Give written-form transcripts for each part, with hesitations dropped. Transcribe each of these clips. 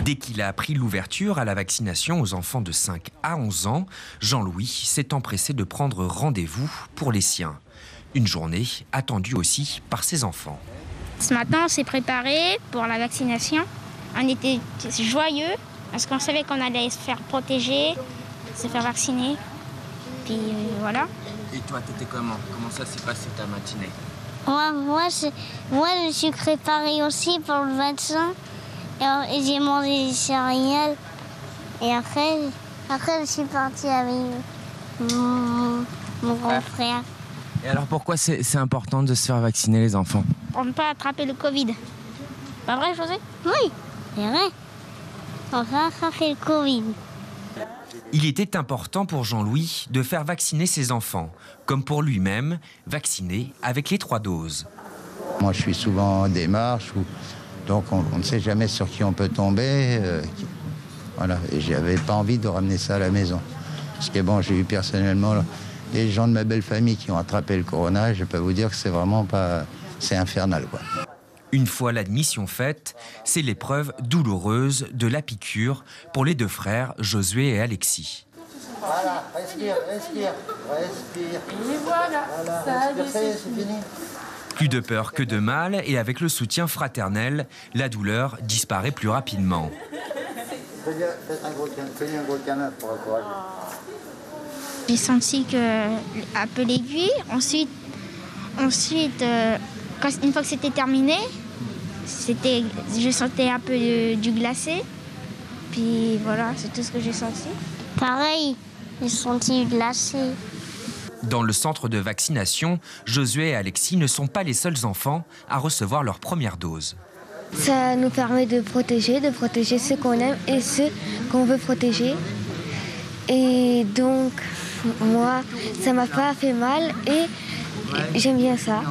Dès qu'il a appris l'ouverture à la vaccination aux enfants de 5 à 11 ans, Jean-Louis s'est empressé de prendre rendez-vous pour les siens. Une journée attendue aussi par ses enfants. Ce matin, on s'est préparé pour la vaccination. On était joyeux parce qu'on savait qu'on allait se faire protéger, se faire vacciner. Puis voilà. Et toi, t'étais comment? Comment ça s'est passé ta matinée? Moi, je suis préparée aussi pour le vaccin. Et j'ai mangé des céréales. Et après je suis partie avec mon grand frère. Et alors pourquoi c'est important de se faire vacciner les enfants? Pour ne pas attraper le Covid. Pas vrai, José? Oui, c'est vrai. On va attraper le Covid. Il était important pour Jean-Louis de faire vacciner ses enfants, comme pour lui-même, vacciner avec les 3 doses. Moi, je suis souvent en démarche, donc on ne sait jamais sur qui on peut tomber. Voilà, et j'avais pas envie de ramener ça à la maison. Parce que bon, j'ai eu personnellement les gens de ma belle famille qui ont attrapé le corona, je peux vous dire que c'est vraiment pas... c'est infernal, quoi. Une fois l'admission faite, c'est l'épreuve douloureuse de la piqûre pour les 2 frères, Josué et Alexis. Voilà, respire. Et voilà, c'est fini. Plus de peur que de mal, et avec le soutien fraternel, la douleur disparaît plus rapidement. Faites un gros câlin pour encourager. J'ai senti un peu l'aiguille. Ensuite, une fois que c'était terminé, je sentais un peu du glacé. Puis voilà, c'est tout ce que j'ai senti. Pareil, j'ai senti du glacé. Dans le centre de vaccination, Josué et Alexis ne sont pas les seuls enfants à recevoir leur première dose. Ça nous permet de protéger ceux qu'on aime et ceux qu'on veut protéger. Et donc, moi, ça m'a pas fait mal et j'aime bien ça.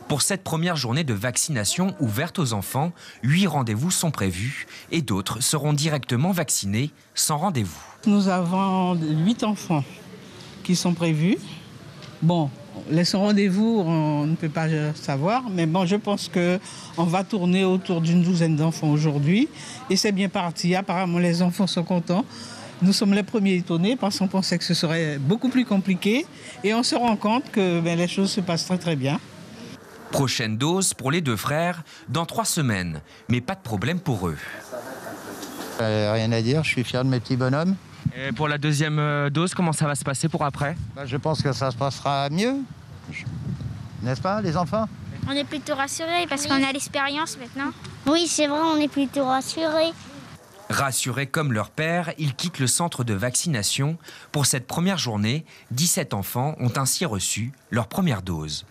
Pour cette première journée de vaccination ouverte aux enfants, 8 rendez-vous sont prévus et d'autres seront directement vaccinés sans rendez-vous. Nous avons 8 enfants qui sont prévus. Bon, les sans rendez-vous, on ne peut pas savoir, mais bon, je pense qu'on va tourner autour d'une 12aine d'enfants aujourd'hui. Et c'est bien parti. Apparemment, les enfants sont contents. Nous sommes les premiers étonnés parce qu'on pensait que ce serait beaucoup plus compliqué. Et on se rend compte que les choses se passent très très bien. Prochaine dose pour les 2 frères dans 3 semaines, mais pas de problème pour eux. Rien à dire, je suis fier de mes petits bonhommes. Et pour la deuxième dose, comment ça va se passer pour après? Je pense que ça se passera mieux. N'est-ce pas, les enfants? On est plutôt rassurés parce qu'on a l'expérience maintenant. Oui, c'est vrai, on est plutôt rassurés. Rassurés comme leur père, ils quittent le centre de vaccination. Pour cette première journée, 17 enfants ont ainsi reçu leur première dose.